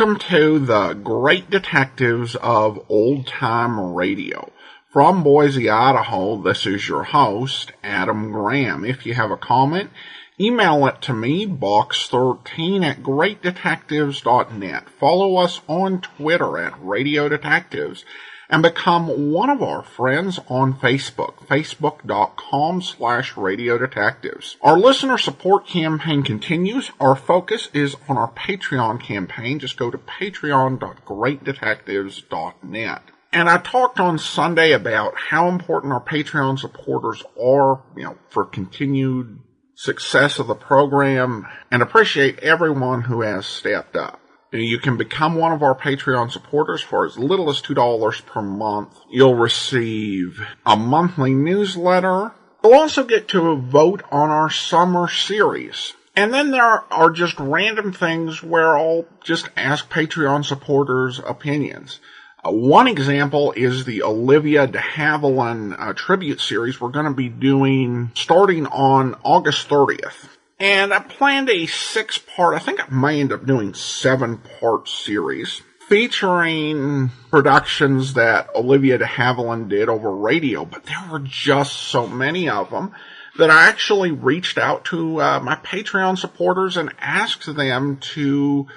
Welcome to the Great Detectives of Old Time Radio. From Boise, Idaho, this is your host, Adam Graham. If you have a comment, email it to me, box13@greatdetectives.net. Follow us on Twitter at Radio Detectives, and become one of our friends on Facebook, facebook.com/Radio Detectives. Our listener support campaign continues. Our focus is on our Patreon campaign. Just go to patreon.greatdetectives.net. And I talked on Sunday about how important our Patreon supporters are, for continued success of the program, and appreciate everyone who has stepped up. You can become one of our Patreon supporters for as little as $2 per month. You'll receive a monthly newsletter. You'll also get to vote on our summer series. And then there are just random things where I'll just ask Patreon supporters' opinions. One example is the Olivia de Havilland tribute series we're going to be doing starting on August 30th. And I planned a 6-part, I think I may end up doing 7-part series, featuring productions that Olivia de Havilland did over radio, but there were just so many of them that I actually reached out to my Patreon supporters and asked them to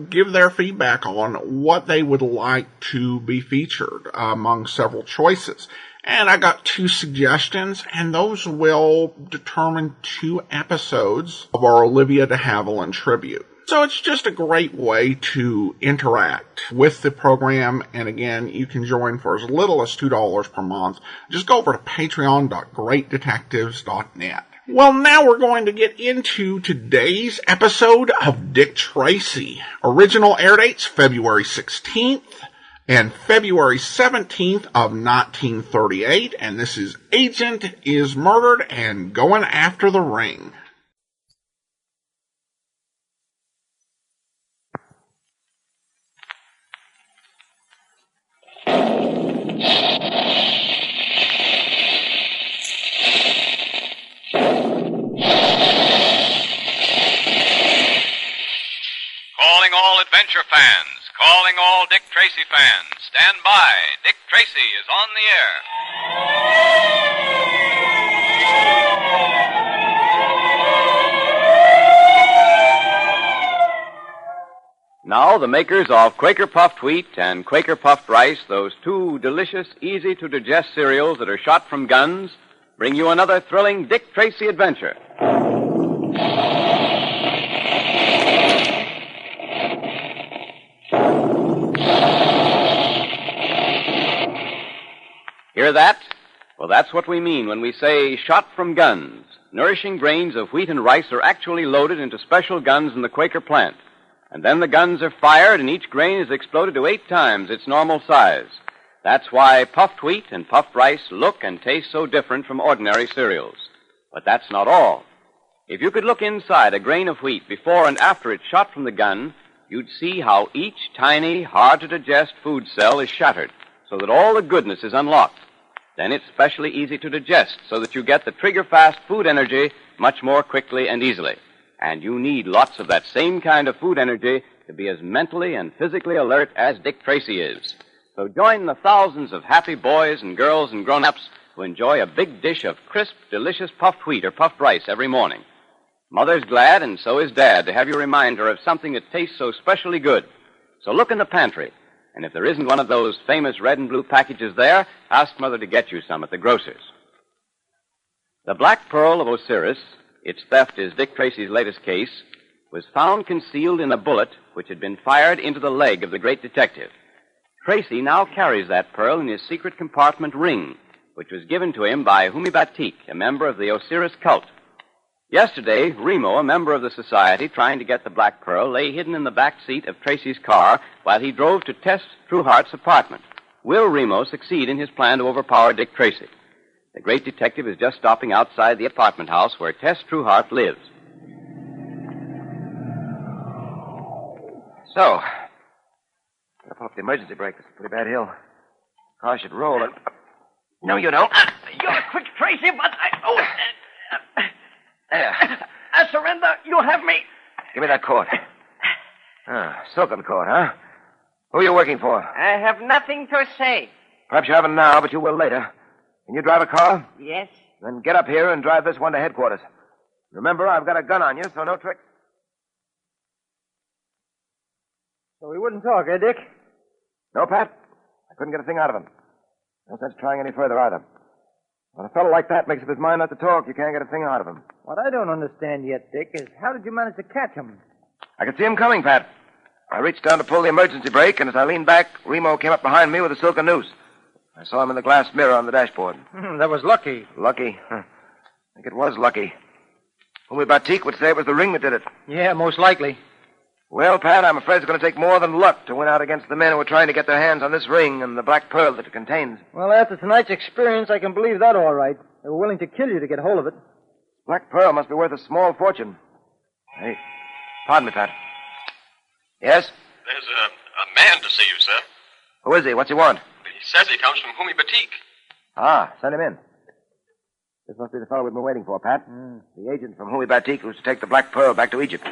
give their feedback on what they would like to be featured among several choices. And I got 2 suggestions, and those will determine 2 episodes of our Olivia de Havilland tribute. So it's just a great way to interact with the program, and again, you can join for as little as $2 per month. Just go over to patreon.greatdetectives.net. Well, now we're going to get into today's episode of Dick Tracy. Original air dates February 16th. And February 17th of 1938, and this is Agent is Murdered and Going After the Ring. Calling all adventure fans. Calling all Dick Tracy fans. Stand by. Dick Tracy is on the air. Now, the makers of Quaker Puffed Wheat and Quaker Puffed Rice, those 2 delicious, easy-to-digest cereals that are shot from guns, bring you another thrilling Dick Tracy adventure. Hear that? Well, that's what we mean when we say shot from guns. Nourishing grains of wheat and rice are actually loaded into special guns in the Quaker plant. And then the guns are fired and each grain is exploded to 8 times its normal size. That's why puffed wheat and puffed rice look and taste so different from ordinary cereals. But that's not all. If you could look inside a grain of wheat before and after it's shot from the gun, you'd see how each tiny, hard-to-digest food cell is shattered so that all the goodness is unlocked. Then it's specially easy to digest so that you get the trigger-fast food energy much more quickly and easily. And you need lots of that same kind of food energy to be as mentally and physically alert as Dick Tracy is. So join the thousands of happy boys and girls and grown-ups who enjoy a big dish of crisp, delicious puffed wheat or puffed rice every morning. Mother's glad, and so is Dad, to have you remind her of something that tastes so specially good. So look in the pantry. And if there isn't one of those famous red and blue packages there, ask Mother to get you some at the grocer's. The Black Pearl of Osiris, its theft is Dick Tracy's latest case, was found concealed in a bullet which had been fired into the leg of the great detective. Tracy now carries that pearl in his secret compartment ring, which was given to him by Humi Batik, a member of the Osiris cult. Yesterday, Remo, a member of the society trying to get the Black Pearl, lay hidden in the back seat of Tracy's car while he drove to Tess Trueheart's apartment. Will Remo succeed in his plan to overpower Dick Tracy? The great detective is just stopping outside the apartment house where Tess Trueheart lives. So, gotta put up the emergency brake. It's a pretty bad hill. Car should roll. No, you don't. You're quick, Tracy, but There. I surrender. You have me. Give me that cord. Silken Court, huh? Who are you working for? I have nothing to say. Perhaps you haven't now, but you will later. Can you drive a car? Yes? Then get up here and drive this one to headquarters. Remember, I've got a gun on you, so no tricks. So he wouldn't talk, eh, Dick? No, Pat. I couldn't get a thing out of him. No sense trying any further either. When a fellow like that makes up his mind not to talk, you can't get a thing out of him. What I don't understand yet, Dick, is how did you manage to catch him? I could see him coming, Pat. I reached down to pull the emergency brake, and as I leaned back, Remo came up behind me with a silken noose. I saw him in the glass mirror on the dashboard. That was lucky. Lucky? I think it was lucky. Only Batik would say it was the ring that did it. Yeah, most likely. Well, Pat, I'm afraid it's going to take more than luck to win out against the men who are trying to get their hands on this ring and the black pearl that it contains. Well, after tonight's experience, I can believe that all right. They were willing to kill you to get hold of it. Black pearl must be worth a small fortune. Hey, pardon me, Pat. Yes? There's a man to see you, sir. Who is he? What's he want? He says he comes from Humi Batik. Ah, send him in. This must be the fellow we've been waiting for, Pat. The agent from Humi Batik who's to take the black pearl back to Egypt.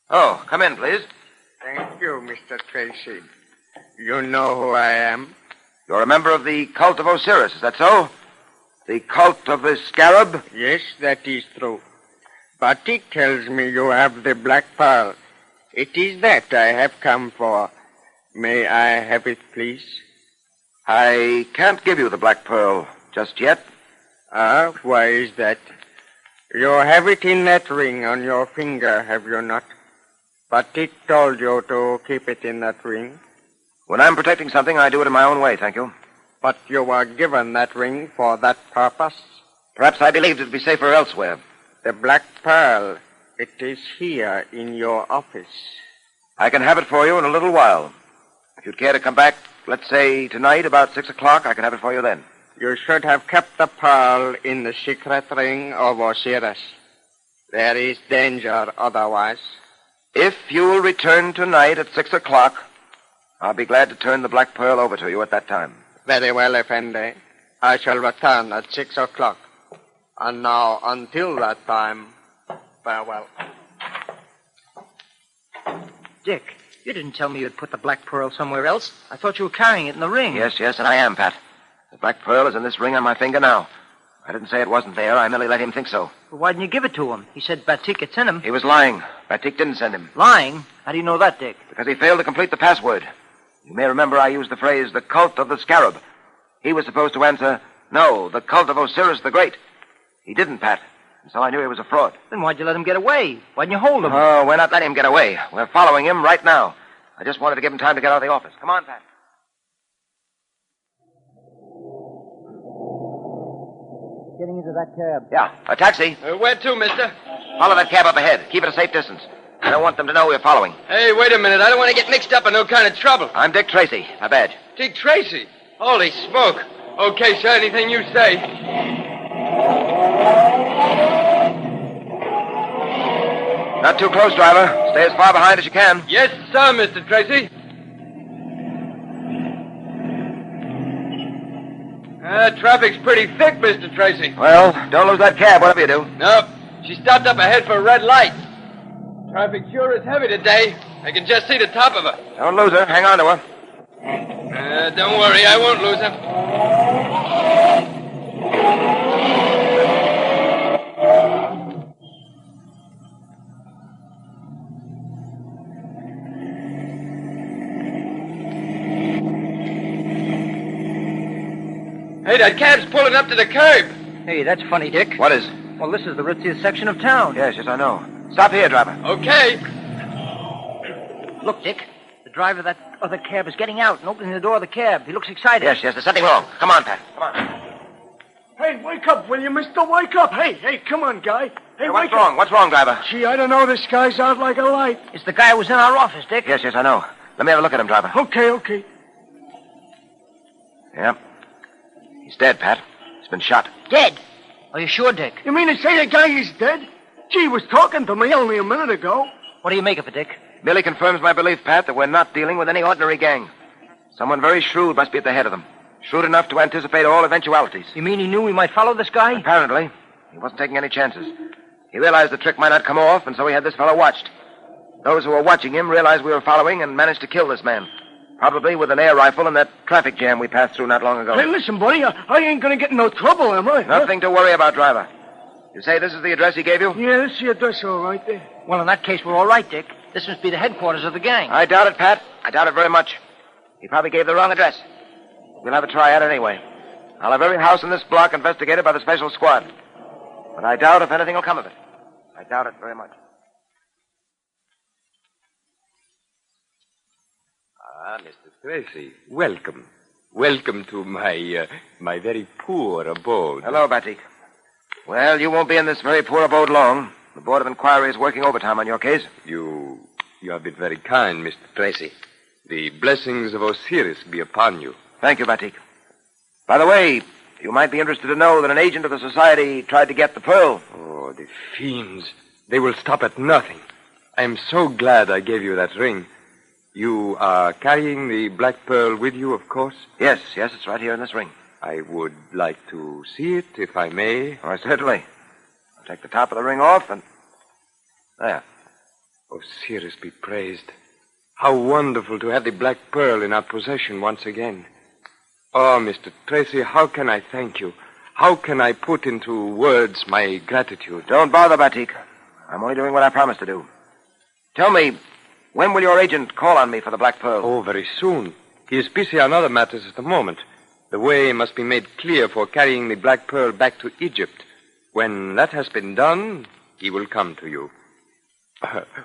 Oh, come in, please. Thank you, Mr. Tracy. You know who I am? You're a member of the cult of Osiris, is that so? The cult of the scarab? Yes, that is true. Batik tells me you have the black pearl. It is that I have come for. May I have it, please? I can't give you the black pearl just yet. Ah, why is that? You have it in that ring on your finger, have you not? Batik told you to keep it in that ring. When I'm protecting something, I do it in my own way, thank you. But you were given that ring for that purpose? Perhaps I believed it'd be safer elsewhere. The black pearl, it is here in your office. I can have it for you in a little while. If you'd care to come back, let's say tonight about 6 o'clock, I can have it for you then. You should have kept the pearl in the secret ring of Osiris. There is danger otherwise. If you'll return tonight at 6 o'clock, I'll be glad to turn the black pearl over to you at that time. Very well, Effendi. I shall return at 6 o'clock. And now, until that time, farewell. Dick, you didn't tell me you'd put the black pearl somewhere else. I thought you were carrying it in the ring. Yes, and I am, Pat. The black pearl is in this ring on my finger now. I didn't say it wasn't there. I merely let him think so. But why didn't you give it to him? He said Batik had sent him. He was lying. Batik didn't send him. Lying? How do you know that, Dick? Because he failed to complete the password. You may remember I used the phrase, the cult of the scarab. He was supposed to answer, no, the cult of Osiris the Great. He didn't, Pat. And so I knew he was a fraud. Then why'd you let him get away? Why'd you hold him? Oh, we're not letting him get away. We're following him right now. I just wanted to give him time to get out of the office. Come on, Pat. Getting into that cab. Yeah, a taxi. Where to, mister? Follow that cab up ahead. Keep it a safe distance. I don't want them to know we're following. Hey, wait a minute. I don't want to get mixed up in no kind of trouble. I'm Dick Tracy. My badge. Dick Tracy? Holy smoke. Okay, sir, anything you say. Not too close, driver. Stay as far behind as you can. Yes, sir, Mr. Tracy. Traffic's pretty thick, Mr. Tracy. Well, don't lose that cab, whatever you do. Nope. She stopped up ahead for a red light. Traffic sure is heavy today. I can just see the top of her. Don't lose her. Hang on to her. Don't worry, I won't lose her. Hey, that cab's pulling up to the curb. Hey, that's funny, Dick. What is? Well, this is the ritziest section of town. Yes, I know. Stop here, driver. Okay. Look, Dick. The driver of that other cab is getting out and opening the door of the cab. He looks excited. Yes, there's something wrong. Come on, Pat. Come on. Hey, wake up, will you, mister? Wake up. Hey, come on, guy. Hey, What's wake wrong? up. What's wrong, driver? Gee, I don't know. This guy's out like a light. It's the guy who was in our office, Dick. Yes, I know. Let me have a look at him, driver. Okay. Yep. He's dead, Pat. He's been shot. Dead? Are you sure, Dick? You mean to say the guy is dead? Gee, he was talking to me only a minute ago. What do you make of it, Dick? Merely confirms my belief, Pat, that we're not dealing with any ordinary gang. Someone very shrewd must be at the head of them. Shrewd enough to anticipate all eventualities. You mean he knew we might follow this guy? Apparently. He wasn't taking any chances. He realized the trick might not come off, and so he had this fellow watched. Those who were watching him realized we were following and managed to kill this man. Probably with an air rifle in that traffic jam we passed through not long ago. Hey, listen, buddy, I ain't gonna get in no trouble, am I? Nothing to worry about, driver. You say this is the address he gave you? Yeah, this is the address all right there. Well, in that case, we're all right, Dick. This must be the headquarters of the gang. I doubt it, Pat. I doubt it very much. He probably gave the wrong address. We'll have a try at it anyway. I'll have every house in this block investigated by the special squad. But I doubt if anything will come of it. I doubt it very much. Ah, Mr. Tracy, welcome. Welcome to my very poor abode. Hello, Batik. Well, you won't be in this very poor abode long. The Board of Inquiry is working overtime on your case. You have been very kind, Mr. Tracy. The blessings of Osiris be upon you. Thank you, Batik. By the way, you might be interested to know that an agent of the society tried to get the pearl. Oh, the fiends. They will stop at nothing. I am so glad I gave you that ring. You are carrying the black pearl with you, of course? Yes, it's right here in this ring. I would like to see it, if I may. Oh, certainly. I'll take the top of the ring off and... There. Osiris be praised. How wonderful to have the black pearl in our possession once again. Oh, Mr. Tracy, how can I thank you? How can I put into words my gratitude? Don't bother, Batik. I'm only doing what I promised to do. Tell me, when will your agent call on me for the black pearl? Oh, very soon. He is busy on other matters at the moment. The way must be made clear for carrying the black pearl back to Egypt. When that has been done, he will come to you.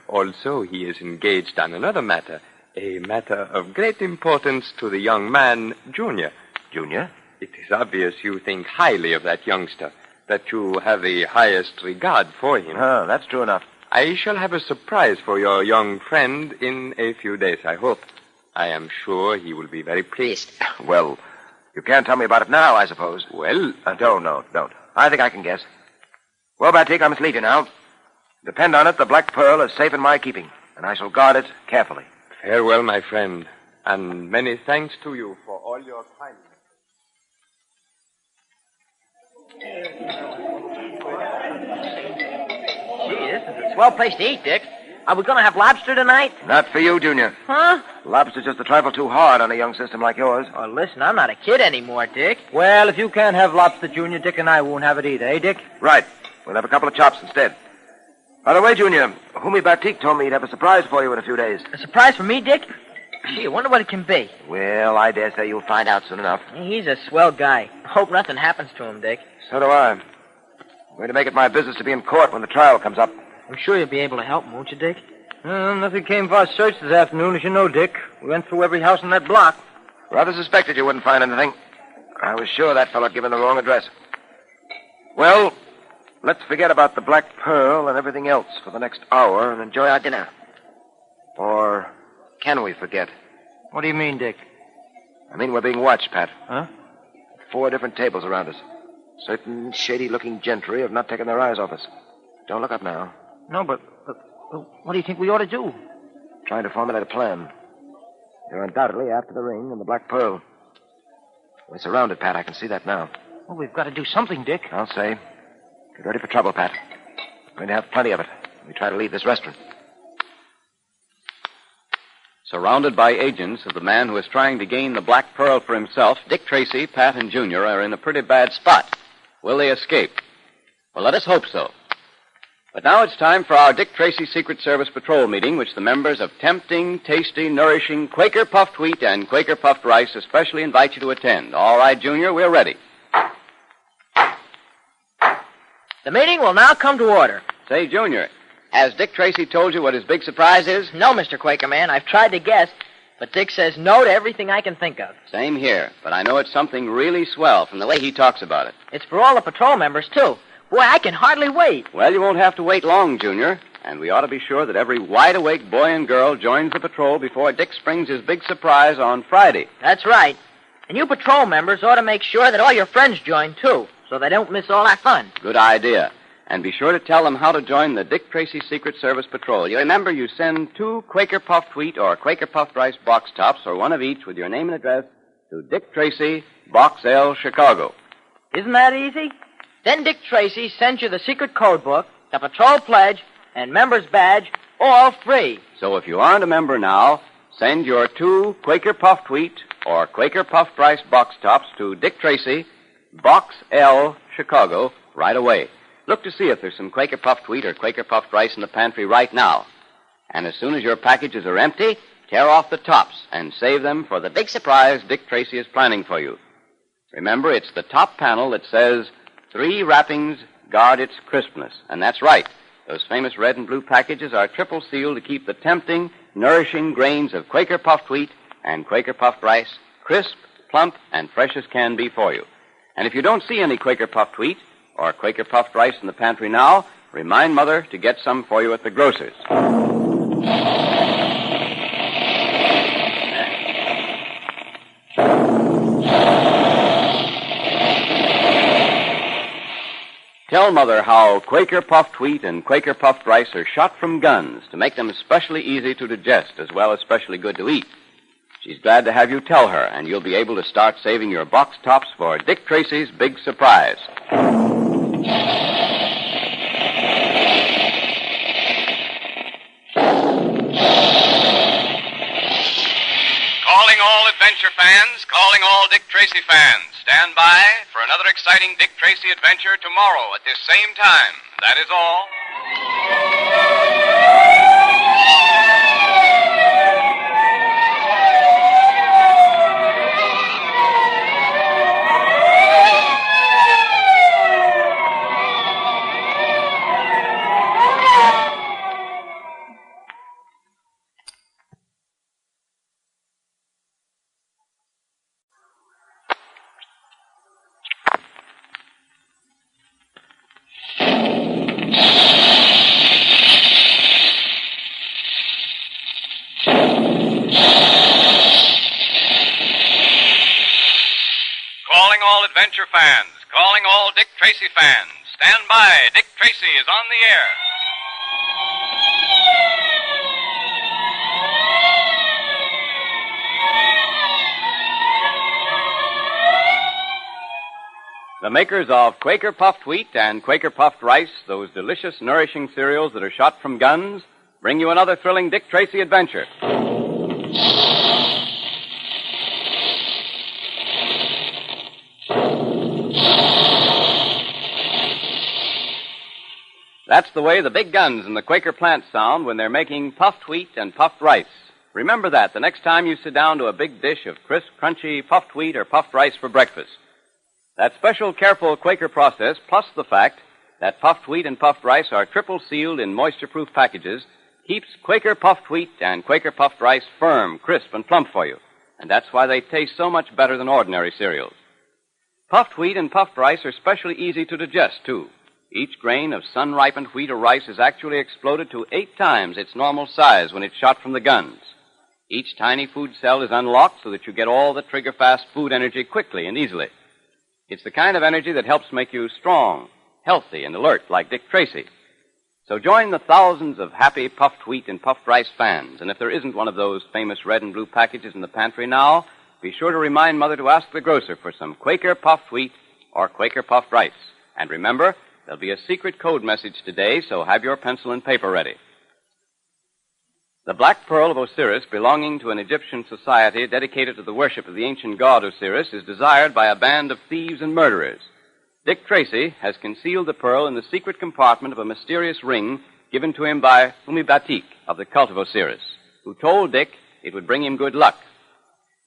Also, he is engaged on another matter, a matter of great importance to the young man, Junior. Junior? It is obvious you think highly of that youngster, that you have the highest regard for him. Oh, that's true enough. I shall have a surprise for your young friend in a few days, I hope. I am sure he will be very pleased. Well, you can't tell me about it now, I suppose. Well... Don't. I think I can guess. Well, Batik, I must leave you now. Depend on it, the black pearl is safe in my keeping, and I shall guard it carefully. Farewell, my friend, and many thanks to you for all your kindness. Gee, this is a swell place to eat, Dick. Are we going to have lobster tonight? Not for you, Junior. Huh? Lobster's just a trifle too hard on a young system like yours. Oh, listen, I'm not a kid anymore, Dick. Well, if you can't have lobster, Junior, Dick and I won't have it either, eh, Dick? Right. We'll have a couple of chops instead. By the way, Junior, Humi Batik told me he'd have a surprise for you in a few days. A surprise for me, Dick? Gee, I wonder what it can be. Well, I dare say you'll find out soon enough. He's a swell guy. Hope nothing happens to him, Dick. So do I. I'm going to make it my business to be in court when the trial comes up. I'm sure you'll be able to help him, won't you, Dick? Nothing came for our search this afternoon, as you know, Dick. We went through every house in that block. Rather suspected you wouldn't find anything. I was sure that fellow had given the wrong address. Well, let's forget about the black pearl and everything else for the next hour and enjoy our dinner. Or can we forget? What do you mean, Dick? I mean, we're being watched, Pat. Huh? 4 different tables around us. Certain shady-looking gentry have not taken their eyes off us. Don't look up now. No, but what do you think we ought to do? Trying to formulate a plan. They're undoubtedly after the ring and the black pearl. We're surrounded, Pat. I can see that now. Well, we've got to do something, Dick. I'll say. Get ready for trouble, Pat. We're going to have plenty of it when we try to leave this restaurant. Surrounded by agents of the man who is trying to gain the black pearl for himself, Dick Tracy, Pat, and Junior are in a pretty bad spot. Will they escape? Well, let us hope so. But now it's time for our Dick Tracy Secret Service patrol meeting, which the members of Tempting, Tasty, Nourishing, Quaker Puffed Wheat, and Quaker Puffed Rice especially invite you to attend. All right, Junior, we're ready. The meeting will now come to order. Say, Junior, has Dick Tracy told you what his big surprise is? No, Mr. Quaker Man. I've tried to guess, but Dick says no to everything I can think of. Same here, but I know it's something really swell from the way he talks about it. It's for all the patrol members, too. Boy, I can hardly wait. Well, you won't have to wait long, Junior. And we ought to be sure that every wide-awake boy and girl joins the patrol before Dick springs his big surprise on Friday. That's right. And you patrol members ought to make sure that all your friends join, too, so they don't miss all that fun. Good idea. And be sure to tell them how to join the Dick Tracy Secret Service Patrol. You remember, you send 2 Quaker Puffed Wheat or Quaker Puffed Rice box tops, or one of each with your name and address, to Dick Tracy, Box L, Chicago. Isn't that easy? Then Dick Tracy sends you the secret code book, the patrol pledge, and member's badge, All free. So if you aren't a member now, send your 2 Quaker Puffed Wheat or Quaker Puffed Rice box tops to Dick Tracy, Box L, Chicago, right away. Look to see if there's some Quaker Puffed Wheat or Quaker Puffed Rice in the pantry right now. And as soon as your packages are empty, tear off the tops and save them for the big surprise Dick Tracy is planning for you. Remember, it's the top panel that says, 3 wrappings guard its crispness. And that's right. Those famous red and blue packages are triple sealed to keep the tempting, nourishing grains of Quaker Puffed Wheat and Quaker Puffed Rice crisp, plump, and fresh as can be for you. And if you don't see any Quaker Puffed Wheat or Quaker Puffed Rice in the pantry now, remind Mother to get some for you at the grocer's. Tell Mother how Quaker Puffed Wheat and Quaker Puffed Rice are shot from guns to make them especially easy to digest as well as especially good to eat. She's glad to have you tell her, and you'll be able to start saving your box tops for Dick Tracy's big surprise. Calling all adventure fans, calling all Dick Tracy fans. Stand by for another exciting Dick Tracy adventure tomorrow at this same time. That is all. Calling all adventure fans, calling all Dick Tracy fans. Stand by. Dick Tracy is on the air. The makers of Quaker Puffed Wheat and Quaker Puffed Rice, those delicious, nourishing cereals that are shot from guns, bring you another thrilling Dick Tracy adventure. That's the way the big guns in the Quaker plant sound when they're making puffed wheat and puffed rice. Remember that the next time you sit down to a big dish of crisp, crunchy puffed wheat or puffed rice for breakfast. That special, careful Quaker process, plus the fact that puffed wheat and puffed rice are triple sealed in moisture-proof packages, keeps Quaker Puffed Wheat and Quaker Puffed Rice firm, crisp, and plump for you. And that's why they taste so much better than ordinary cereals. Puffed wheat and puffed rice are especially easy to digest, too. Each grain of sun-ripened wheat or rice is actually exploded to 8 times its normal size when it's shot from the guns. Each tiny food cell is unlocked so that you get all the trigger-fast food energy quickly and easily. It's the kind of energy that helps make you strong, healthy, and alert like Dick Tracy. So join the thousands of happy puffed wheat and puffed rice fans, and if there isn't one of those famous red and blue packages in the pantry now, be sure to remind Mother to ask the grocer for some Quaker Puffed Wheat or Quaker Puffed Rice. And remember, there'll be a secret code message today, so have your pencil and paper ready. The Black Pearl of Osiris, belonging to an Egyptian society dedicated to the worship of the ancient god Osiris, is desired by a band of thieves and murderers. Dick Tracy has concealed the pearl in the secret compartment of a mysterious ring given to him by Batik of the cult of Osiris, who told Dick it would bring him good luck.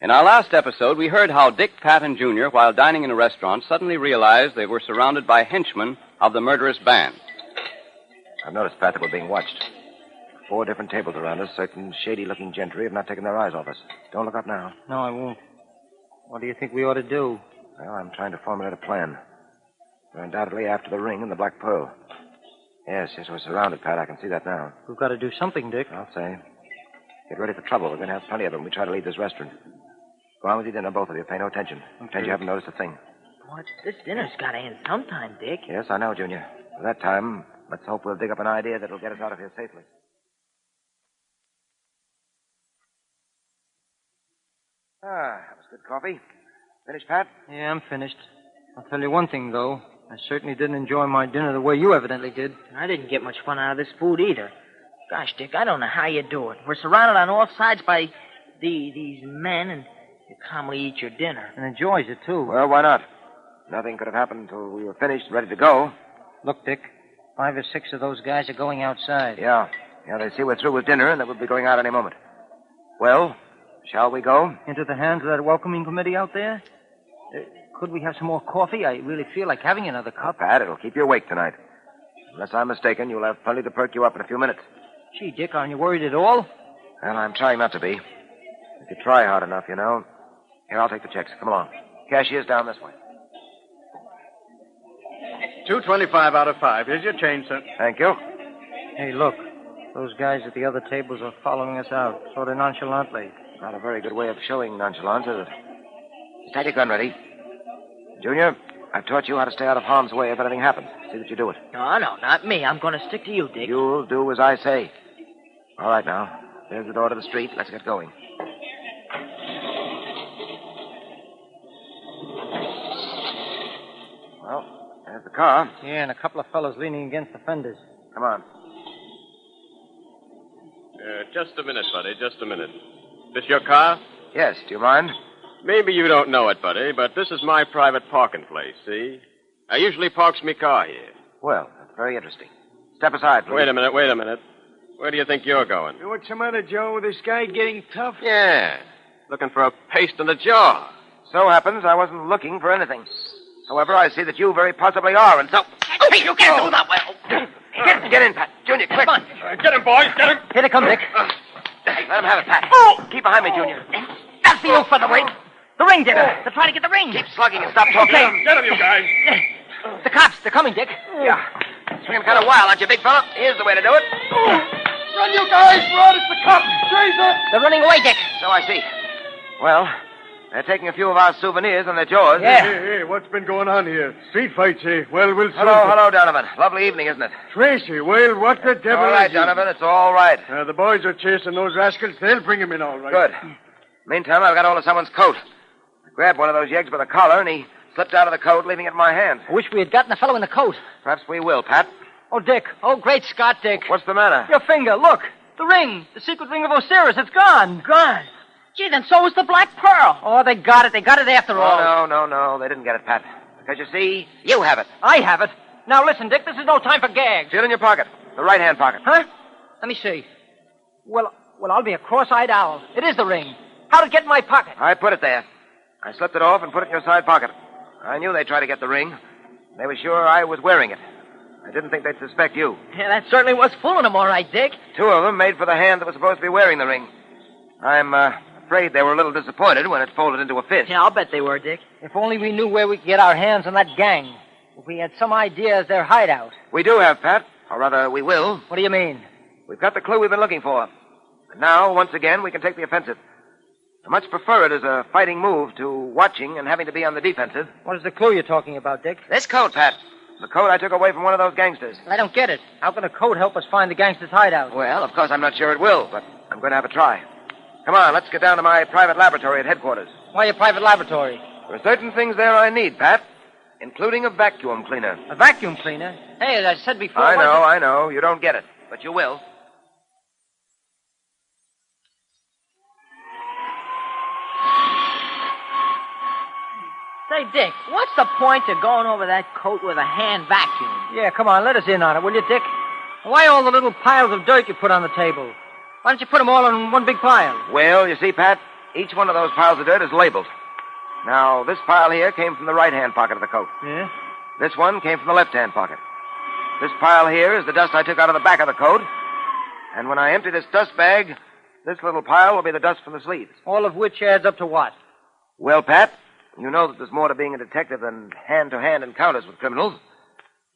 In our last episode, we heard how Dick, Pat, and Junior, while dining in a restaurant, suddenly realized they were surrounded by henchmen of the murderous band. I've noticed, Pat, that we're being watched. 4 different tables around us. Certain shady-looking gentry have not taken their eyes off us. Don't look up now. No, I won't. What do you think we ought to do? Well, I'm trying to formulate a plan. We're undoubtedly after the ring and the Black Pearl. Yes, we're surrounded, Pat. I can see that now. We've got to do something, Dick. I'll say. Get ready for trouble. We're going to have plenty of them when we try to leave this restaurant. Go on with your dinner, both of you. Pay no attention. Pretend you haven't noticed a thing. What? This dinner's got to end sometime, Dick. Yes, I know, Junior. By that time, let's hope we'll dig up an idea that'll get us out of here safely. That was good coffee. Finished, Pat? Yeah, I'm finished. I'll tell you one thing, though. I certainly didn't enjoy my dinner the way you evidently did. I didn't get much fun out of this food either. Gosh, Dick, I don't know how you do it. We're surrounded on all sides by these men, and you calmly eat your dinner. And enjoys it, too. Well, why not? Nothing could have happened until we were finished and ready to go. Look, Dick, 5 or 6 of those guys are going outside. Yeah, they see we're through with dinner and that we'll be going out any moment. Well, shall we go? Into the hands of that welcoming committee out there? Could we have some more coffee? I really feel like having another cup. Pat, it'll keep you awake tonight. Unless I'm mistaken, you'll have plenty to perk you up in a few minutes. Gee, Dick, aren't you worried at all? Well, I'm trying not to be. If you try hard enough, you know. Here, I'll take the checks. Come along. Cashier's down this way. $2.25 out of 5. Here's your change, sir. Thank you. Hey, look. Those guys at the other tables are following us out, sort of nonchalantly. Not a very good way of showing nonchalance, is it? Just have your gun ready. Junior, I've taught you how to stay out of harm's way if anything happens. See that you do it. No, not me. I'm going to stick to you, Dick. You'll do as I say. All right, now. There's the door to the street. Let's get going. Well, there's the car. Yeah, and a couple of fellows leaning against the fenders. Come on. Just a minute, buddy, just a minute. This your car? Yes, do you mind? Maybe you don't know it, buddy, but this is my private parking place, see? I usually parks me car here. Well, that's very interesting. Step aside, please. Wait a minute. Where do you think you're going? What's the matter, Joe? This guy getting tough? Yeah, looking for a paste in the jaw. So happens I wasn't looking for anything. However, I see that you very possibly are, and so... Hey, you can't do that well. Get in, Pat. Junior, quick. Come on. Get him, boys, get him. Here they come, Dick. Let him have it, Pat. Oh! Keep behind me, Junior. That's the old featherweight. The ring, Dick. They're trying to get the ring. Keep slugging and stop talking. Okay. Get him, you guys. The cops, they're coming, Dick. Yeah. Swinging kind of wild, aren't you, big fella? Here's the way to do it. Run, you guys! Run! It's the cops! Chaser! They're running away, Dick. So I see. Well, they're taking a few of our souvenirs on their jaws. Yeah. Hey, what's been going on here? Street fights, eh? Well, we'll soon... Hello, Donovan. Lovely evening, isn't it? Tracy, well, what the devil All right, is he? Donovan, it's all right. The boys are chasing those rascals. They'll bring him in all right. Good. Meantime, I've got hold of someone's coat. I grabbed one of those yeggs by the collar, and he slipped out of the coat, leaving it in my hand. I wish we had gotten the fellow in the coat. Perhaps we will, Pat. Oh, Dick. Oh, great Scott, Dick. What's the matter? Your finger, look. The ring. The secret ring of Osiris. It's gone. Gone. Gee, then so is the Black Pearl. Oh, they got it. They got it after all. Oh, no. They didn't get it, Pat. Because you see, you have it. I have it. Now, listen, Dick. This is no time for gags. See it in your pocket. The right-hand pocket. Huh? Let me see. Well, I'll be a cross-eyed owl. It is the ring. How'd it get in my pocket? I put it there. I slipped it off and put it in your side pocket. I knew they'd try to get the ring. They were sure I was wearing it. I didn't think they'd suspect you. Yeah, that certainly was fooling them, all right, Dick. 2 of them made for the hand that was supposed to be wearing the ring. I'm afraid they were a little disappointed when it folded into a fist. Yeah, I'll bet they were, Dick. If only we knew where we could get our hands on that gang. If we had some idea of their hideout. We do have, Pat. Or rather, we will. What do you mean? We've got the clue we've been looking for. And now, once again, we can take the offensive. I much prefer it as a fighting move to watching and having to be on the defensive. What is the clue you're talking about, Dick? This coat, Pat. The coat I took away from one of those gangsters. I don't get it. How can a coat help us find the gangster's hideout? Well, of course, I'm not sure it will, but I'm going to have a try. Come on, let's get down to my private laboratory at headquarters. Why your private laboratory? There are certain things there I need, Pat, including a vacuum cleaner. A vacuum cleaner? Hey, as I said before... I know. You don't get it, but you will. Say, Dick, what's the point of going over that coat with a hand vacuum? Yeah, come on, let us in on it, will you, Dick? Why all the little piles of dirt you put on the table? Why don't you put them all in one big pile? Well, you see, Pat, each one of those piles of dirt is labeled. Now, this pile here came from the right-hand pocket of the coat. Yeah? This one came from the left-hand pocket. This pile here is the dust I took out of the back of the coat. And when I empty this dust bag, this little pile will be the dust from the sleeves. All of which adds up to what? Well, Pat, you know that there's more to being a detective than hand-to-hand encounters with criminals.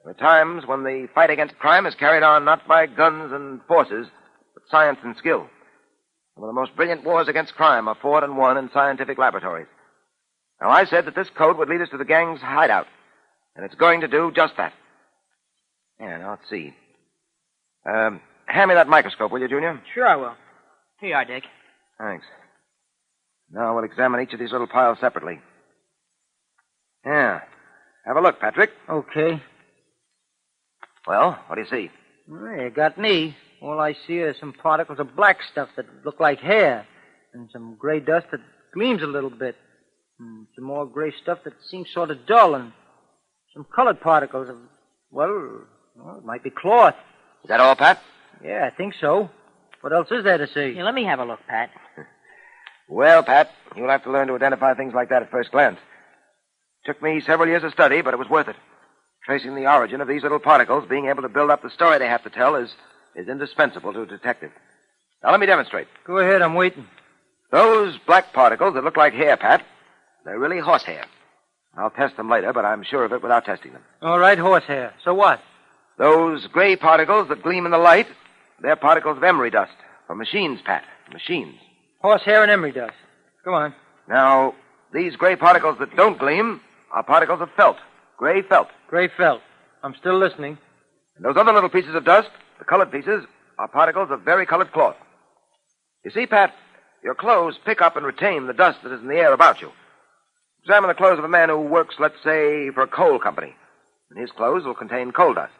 There are times when the fight against crime is carried on not by guns and forces, but science and skill. Some of the most brilliant wars against crime are fought and won in scientific laboratories. Now, I said that this code would lead us to the gang's hideout, and it's going to do just that. Yeah, now, let's see. Hand me that microscope, will you, Junior? Sure I will. Here you are, Dick. Thanks. Now we'll examine each of these little piles separately. Yeah. Have a look, Patrick. Okay. Well, what do you see? Well, you got me. All I see are some particles of black stuff that look like hair, and some gray dust that gleams a little bit, and some more gray stuff that seems sort of dull, and some colored particles of, well, it might be cloth. Is that all, Pat? Yeah, I think so. What else is there to see? Yeah, let me have a look, Pat. Well, Pat, you'll have to learn to identify things like that at first glance. Took me several years of study, but it was worth it. Tracing the origin of these little particles, being able to build up the story they have to tell is indispensable to a detective. Now, let me demonstrate. Go ahead, I'm waiting. Those black particles that look like hair, Pat, they're really horsehair. I'll test them later, but I'm sure of it without testing them. All right, horsehair. So what? Those gray particles that gleam in the light, they're particles of emery dust. From machines, Pat. Machines. Horsehair and emery dust. Go on. Now, these gray particles that don't gleam are particles of felt. Gray felt. Gray felt. I'm still listening. And those other little pieces of dust, the colored pieces, are particles of vari-colored cloth. You see, Pat, your clothes pick up and retain the dust that is in the air about you. Examine the clothes of a man who works, let's say, for a coal company. And his clothes will contain coal dust.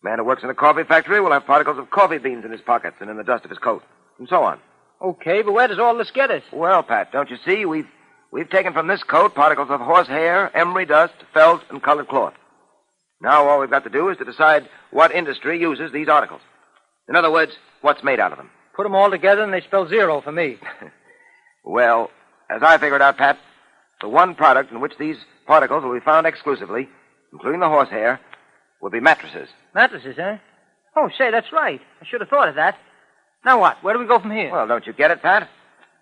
A man who works in a coffee factory will have particles of coffee beans in his pockets and in the dust of his coat, and so on. Okay, but where does all this get us? Well, Pat, don't you see? We've taken from this coat particles of horsehair, emery dust, felt, and colored cloth. Now all we've got to do is to decide what industry uses these articles. In other words, what's made out of them. Put them all together and they spell zero for me. Well, as I figured out, Pat, the one product in which these particles will be found exclusively, including the horsehair, will be mattresses. Mattresses, eh? Oh, say, that's right. I should have thought of that. Now what? Where do we go from here? Well, don't you get it, Pat?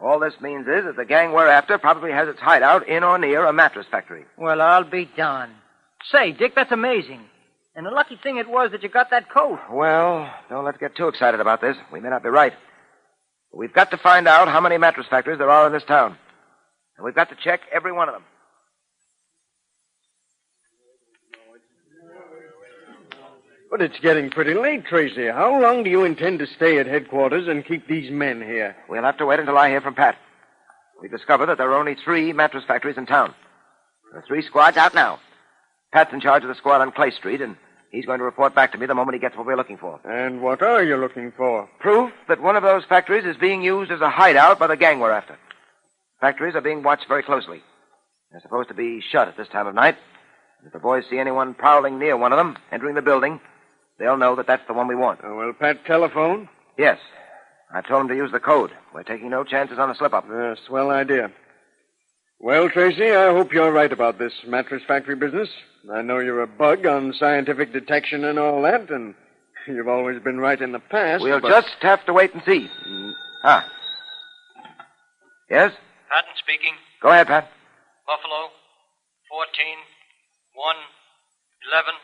All this means is that the gang we're after probably has its hideout in or near a mattress factory. Well, I'll be darned. Say, Dick, that's amazing. And the lucky thing it was that you got that coat. Well, don't let's get too excited about this. We may not be right. But we've got to find out how many mattress factories there are in this town. And we've got to check every one of them. But it's getting pretty late, Tracy. How long do you intend to stay at headquarters and keep these men here? We'll have to wait until I hear from Pat. We discovered that there are only 3 mattress factories in town. There are 3 squads out now. Pat's in charge of the squad on Clay Street, and he's going to report back to me the moment he gets what we're looking for. And what are you looking for? Proof that one of those factories is being used as a hideout by the gang we're after. Factories are being watched very closely. They're supposed to be shut at this time of night. If the boys see anyone prowling near one of them, entering the building, they'll know that that's the one we want. Will Pat telephone? Yes. I told him to use the code. We're taking no chances on a slip-up. Swell idea. Well, Tracy, I hope you're right about this mattress factory business. I know you're a bug on scientific detection and all that, and you've always been right in the past. We'll just have to wait and see. Yes? Patton speaking. Go ahead, Pat. Buffalo, 14, 1, 11,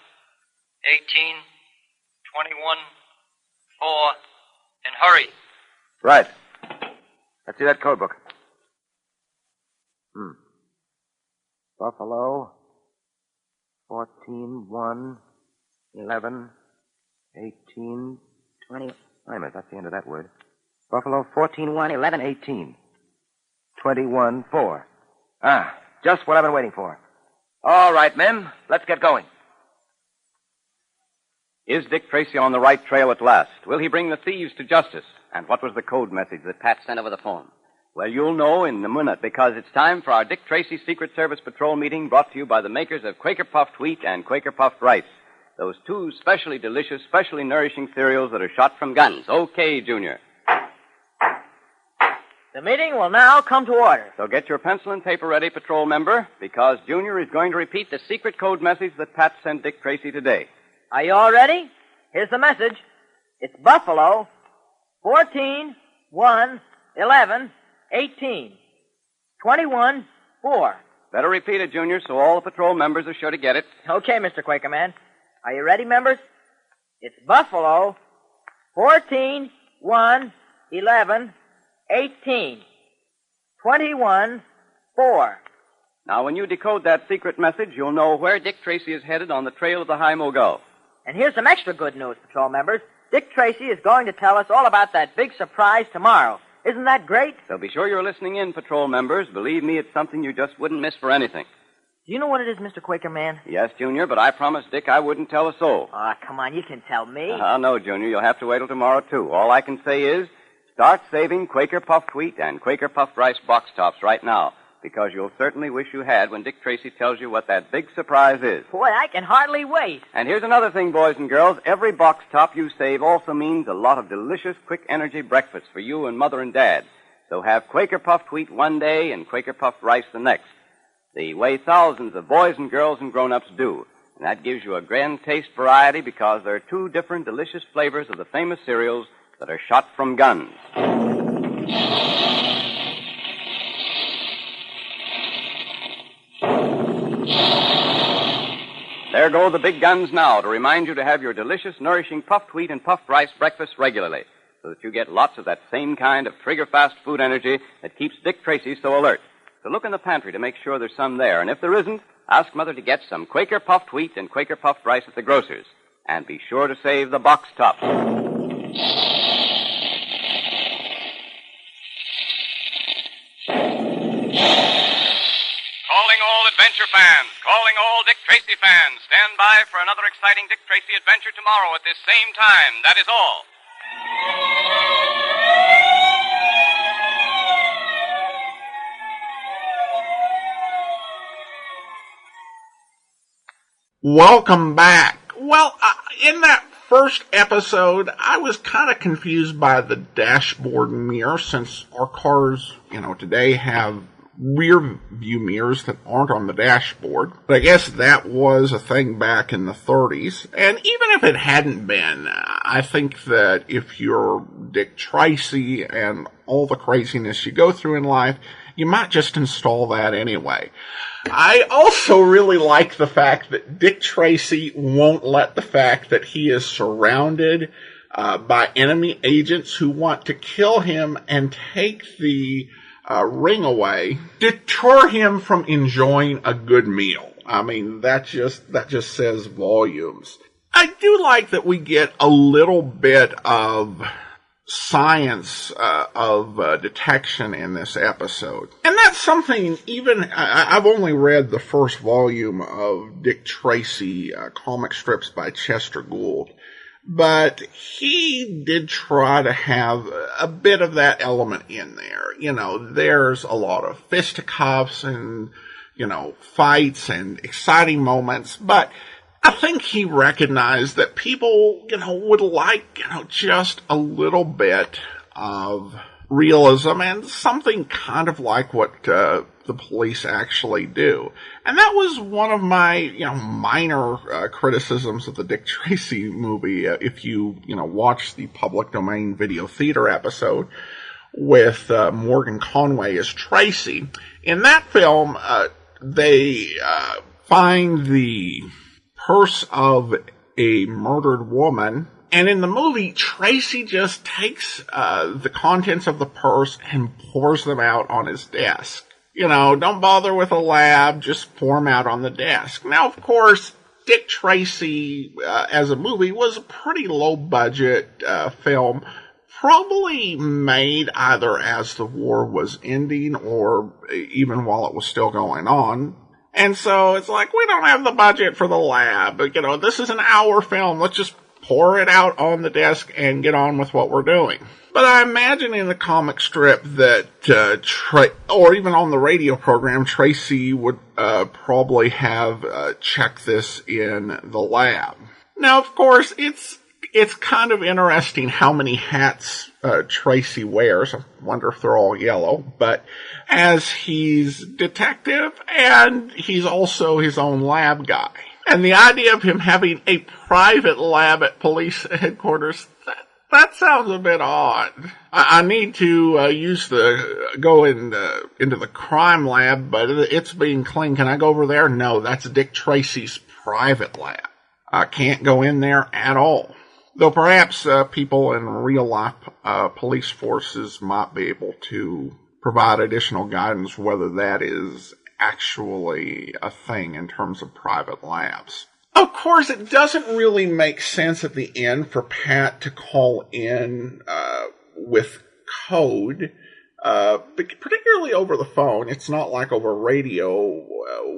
18, 21, 4, and hurry. Right. Let's see that code book. Buffalo, 14, 1, 11, 18, 20. Wait a minute, that's the end of that word. Buffalo, 14, 1, 11, 18. 21, 4. Just what I've been waiting for. All right, men, let's get going. Is Dick Tracy on the right trail at last? Will he bring the thieves to justice? And what was the code message that Pat sent over the phone? Well, you'll know in a minute, because it's time for our Dick Tracy Secret Service Patrol meeting, brought to you by the makers of Quaker Puffed Wheat and Quaker Puffed Rice. Those 2 specially delicious, specially nourishing cereals that are shot from guns. Okay, Junior. The meeting will now come to order. So get your pencil and paper ready, patrol member, because Junior is going to repeat the secret code message that Pat sent Dick Tracy today. Are you all ready? Here's the message. It's Buffalo, 14, 1, 11, 18, 21, 4. Better repeat it, Junior, so all the patrol members are sure to get it. Okay, Mr. Quakerman. Are you ready, members? It's Buffalo, 14, 1, 11, 18, 21, 4. Now, when you decode that secret message, you'll know where Dick Tracy is headed on the trail of the High Mogul. And here's some extra good news, patrol members. Dick Tracy is going to tell us all about that big surprise tomorrow. Isn't that great? So be sure you're listening in, patrol members. Believe me, it's something you just wouldn't miss for anything. Do you know what it is, Mr. Quaker Man? Yes, Junior, but I promised Dick I wouldn't tell a soul. Come on, you can tell me. No, Junior, you'll have to wait till tomorrow, too. All I can say is start saving Quaker puffed wheat and Quaker puffed rice box tops right now, because you'll certainly wish you had when Dick Tracy tells you what that big surprise is. Boy, I can hardly wait. And here's another thing, boys and girls. Every box top you save also means a lot of delicious, quick energy breakfasts for you and Mother and Dad. So have Quaker puffed wheat one day and Quaker puffed rice the next, the way thousands of boys and girls and grown-ups do. And that gives you a grand taste variety because there are two different delicious flavors of the famous cereals that are shot from guns. There go the big guns now to remind you to have your delicious, nourishing puffed wheat and puffed rice breakfast regularly so that you get lots of that same kind of trigger-fast food energy that keeps Dick Tracy so alert. So look in the pantry to make sure there's some there. And if there isn't, ask Mother to get some Quaker puffed wheat and Quaker puffed rice at the grocer's. And be sure to save the box top. Calling all adventure fans, calling all Dick Tracy fans. Stand by for another exciting Dick Tracy adventure tomorrow at this same time. That is all. Welcome back. Well, in that first episode, I was kind of confused by the dashboard mirror since our cars, today have rear view mirrors that aren't on the dashboard. But I guess that was a thing back in the 30s. And even if it hadn't been, I think that if you're Dick Tracy and all the craziness you go through in life, you might just install that anyway. I also really like the fact that Dick Tracy won't let the fact that he is surrounded by enemy agents who want to kill him and take the ring away deter him from enjoying a good meal. I mean, that just says volumes. I do like that we get a little bit of science of detection in this episode. And that's something I've only read the first volume of Dick Tracy comic strips by Chester Gould, but he did try to have a bit of that element in there. There's a lot of fisticuffs and, fights and exciting moments, but I think he recognized that people, would like, just a little bit of realism and something kind of like what the police actually do. And that was one of my, minor criticisms of the Dick Tracy movie. If you, watch the public domain video theater episode with Morgan Conway as Tracy, in that film, they find the purse of a murdered woman, and in the movie, Tracy just takes the contents of the purse and pours them out on his desk. Don't bother with a lab, just pour them out on the desk. Now, of course, Dick Tracy, as a movie, was a pretty low-budget film, probably made either as the war was ending or even while it was still going on. And so it's like, we don't have the budget for the lab. This is an hour film. Let's just pour it out on the desk and get on with what we're doing. But I imagine in the comic strip that, or even on the radio program, Tracy would probably have checked this in the lab. Now, of course, it's kind of interesting how many hats Tracy wears. I wonder if they're all yellow. But as he's detective, and he's also his own lab guy. And the idea of him having a private lab at police headquarters, that sounds a bit odd. I need to go into the crime lab, but it's being cleaned. Can I go over there? No, that's Dick Tracy's private lab. I can't go in there at all. Though perhaps people in real life police forces might be able to provide additional guidance whether that is actually a thing in terms of private labs. Of course, it doesn't really make sense at the end for Pat to call in with code, particularly over the phone. It's not like over radio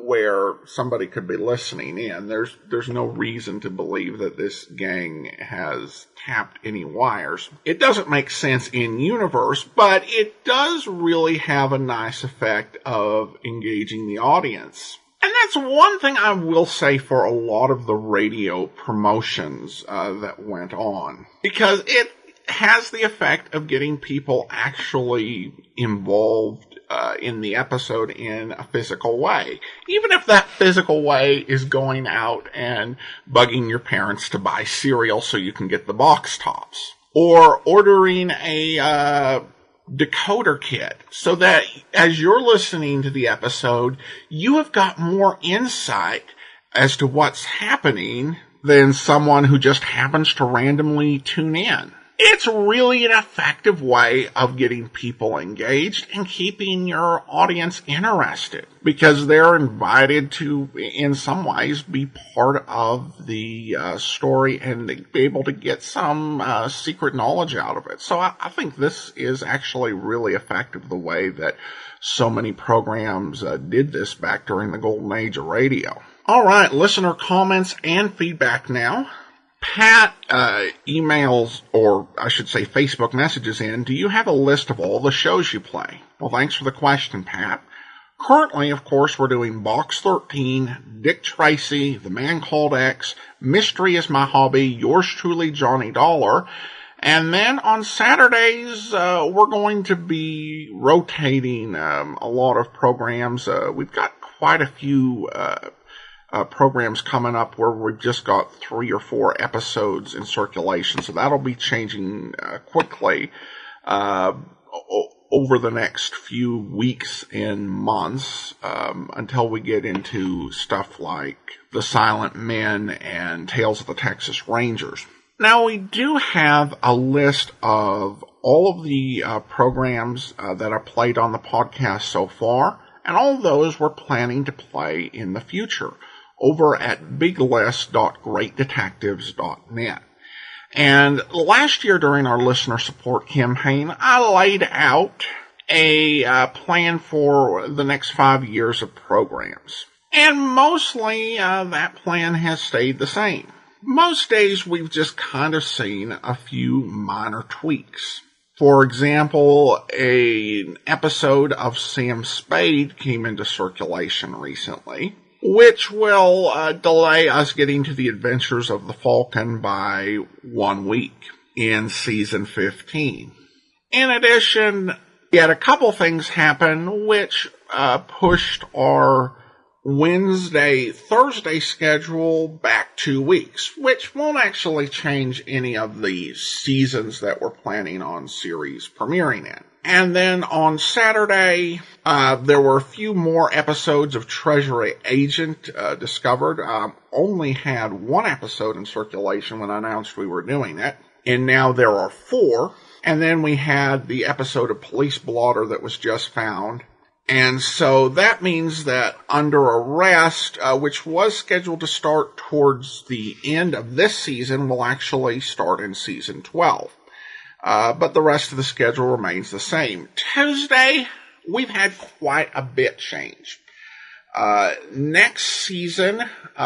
where somebody could be listening in. There's no reason to believe that this gang has tapped any wires. It doesn't make sense in universe, but it does really have a nice effect of engaging the audience. And that's one thing I will say for a lot of the radio promotions that went on, because it has the effect of getting people actually involved in the episode in a physical way. Even if that physical way is going out and bugging your parents to buy cereal so you can get the box tops. Or ordering a decoder kit so that as you're listening to the episode, you have got more insight as to what's happening than someone who just happens to randomly tune in. It's really an effective way of getting people engaged and keeping your audience interested, because they're invited to, in some ways, be part of the story and be able to get some secret knowledge out of it. So I think this is actually really effective, the way that so many programs did this back during the golden age of radio. All right, listener comments and feedback now. Pat emails, or I should say Facebook messages in, do you have a list of all the shows you play? Well, thanks for the question, Pat. Currently, of course, we're doing Box 13, Dick Tracy, The Man Called X, Mystery is My Hobby, Yours Truly, Johnny Dollar. And then on Saturdays, we're going to be rotating a lot of programs. We've got quite a few programs coming up where we've just got 3 or 4 episodes in circulation. So that'll be changing quickly over the next few weeks and months until we get into stuff like The Silent Men and Tales of the Texas Rangers. Now, we do have a list of all of the programs that are played on the podcast so far, and all those we're planning to play in the future over at biglist.greatdetectives.net. And last year during our listener support campaign, I laid out a plan for the next 5 years of programs. And mostly that plan has stayed the same. Most days we've just kind of seen a few minor tweaks. For example, an episode of Sam Spade came into circulation recently, which will delay us getting to the Adventures of the Falcon by 1 week in season 15. In addition, we had a couple things happen which pushed our Wednesday-Thursday schedule back 2 weeks, which won't actually change any of the seasons that we're planning on series premiering in. And then on Saturday, there were a few more episodes of Treasury Agent discovered. Only had 1 episode in circulation when I announced we were doing it, and now there are 4. And then we had the episode of Police Blotter that was just found. And so that means that Under Arrest, which was scheduled to start towards the end of this season, will actually start in season 12. But the rest of the schedule remains the same. Tuesday, we've had quite a bit change. Next season,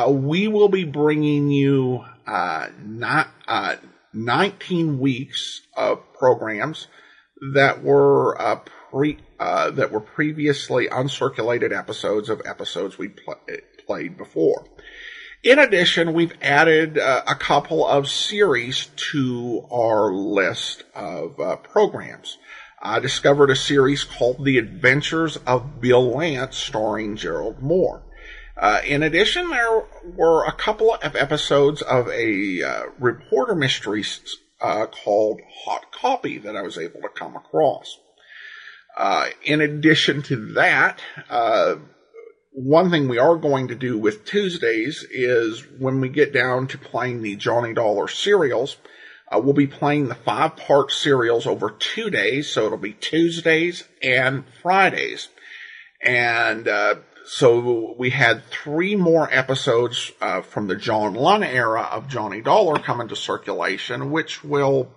we will be bringing you 19 weeks of programs that were previously uncirculated episodes of episodes we played before. In addition, we've added a couple of series to our list of programs. I discovered a series called The Adventures of Bill Lance, starring Gerald Moore. In addition, there were a couple of episodes of a reporter mystery called Hot Copy that I was able to come across. In addition to that, one thing we are going to do with Tuesdays is when we get down to playing the Johnny Dollar serials, we'll be playing the 5-part serials over 2 days, so it'll be Tuesdays and Fridays. And so we had 3 more episodes from the John Lunn era of Johnny Dollar come into circulation, which will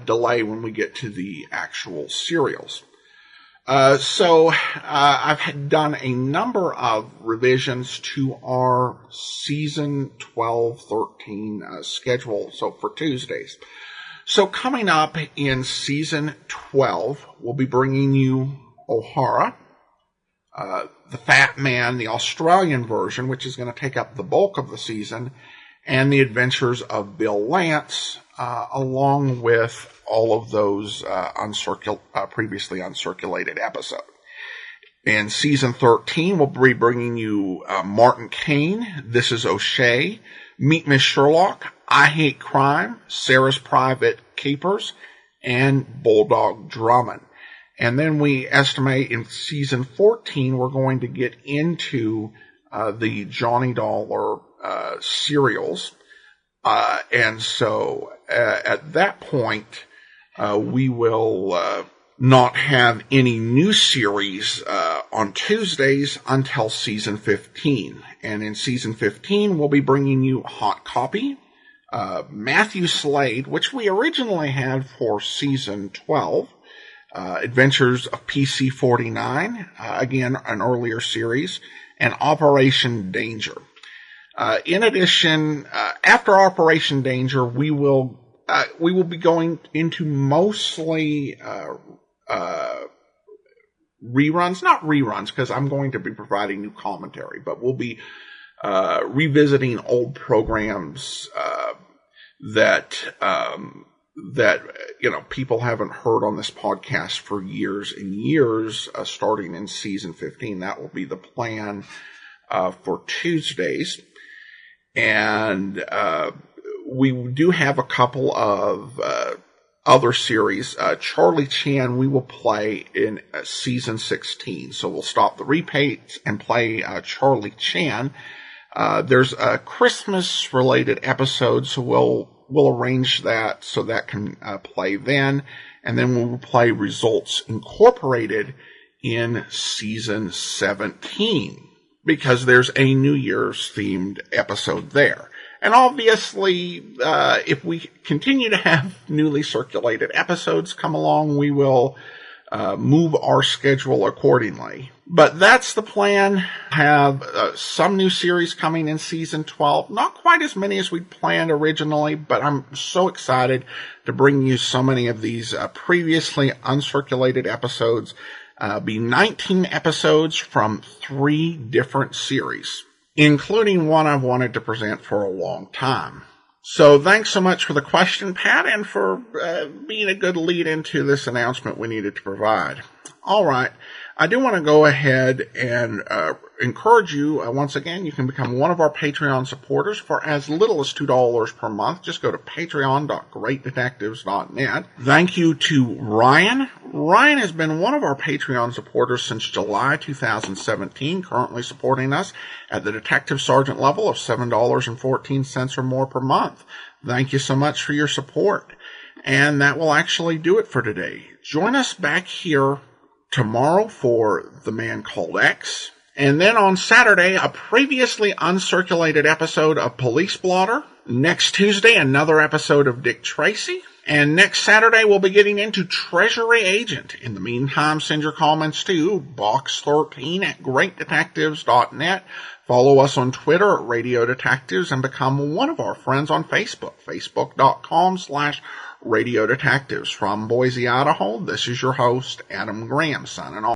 delay when we get to the actual serials. I've done a number of revisions to our season 12-13 schedule, so for Tuesdays. So coming up in season 12, we'll be bringing you O'Hara, the Fat Man, the Australian version, which is going to take up the bulk of the season, and the adventures of Bill Lance, along with all of those previously uncirculated episodes. In season 13, we'll be bringing you Martin Kane, This Is O'Shea, Meet Miss Sherlock, I Hate Crime, Sarah's Private Keepers, and Bulldog Drummond. And then we estimate in season 14, we're going to get into the Johnny Dollar serials. And so at that point, we will not have any new series on Tuesdays until season 15. And in season 15, we'll be bringing you Hot Copy, Matthew Slade, which we originally had for season 12, Adventures of PC-49, again, an earlier series, and Operation Danger. In addition, after Operation Danger, we will be going into mostly reruns, not reruns, because I'm going to be providing new commentary, but we'll be revisiting old programs that people haven't heard on this podcast for years and years, starting in season 15. That will be the plan for Tuesdays. And we do have a couple of other series. Charlie Chan we will play in season 16. So we'll stop the repeats and play Charlie Chan. There's a Christmas-related episode, so we'll arrange that so that can play then. And then we'll play Results Incorporated in season 17, because there's a New Year's themed episode there. And obviously, if we continue to have newly circulated episodes come along, we will move our schedule accordingly. But that's the plan. Have some new series coming in season 12. Not quite as many as we'd planned originally, but I'm so excited to bring you so many of these previously uncirculated episodes. Be 19 episodes from 3 different series, including one I've wanted to present for a long time. So thanks so much for the question, Pat, and for being a good lead into this announcement we needed to provide. All right. I do want to go ahead and encourage you, once again, you can become one of our Patreon supporters for as little as $2 per month. Just go to patreon.greatdetectives.net. Thank you to Ryan. Ryan has been one of our Patreon supporters since July 2017, currently supporting us at the Detective Sergeant level of $7.14 or more per month. Thank you so much for your support. And that will actually do it for today. Join us back here tomorrow for The Man Called X. And then on Saturday, a previously uncirculated episode of Police Blotter. Next Tuesday, another episode of Dick Tracy. And next Saturday, we'll be getting into Treasury Agent. In the meantime, send your comments to box13@greatdetectives.net. Follow us on Twitter at Radio Detectives and become one of our friends on Facebook, facebook.com/Radio Detectives. From Boise, Idaho, this is your host, Adam Graham, signing off.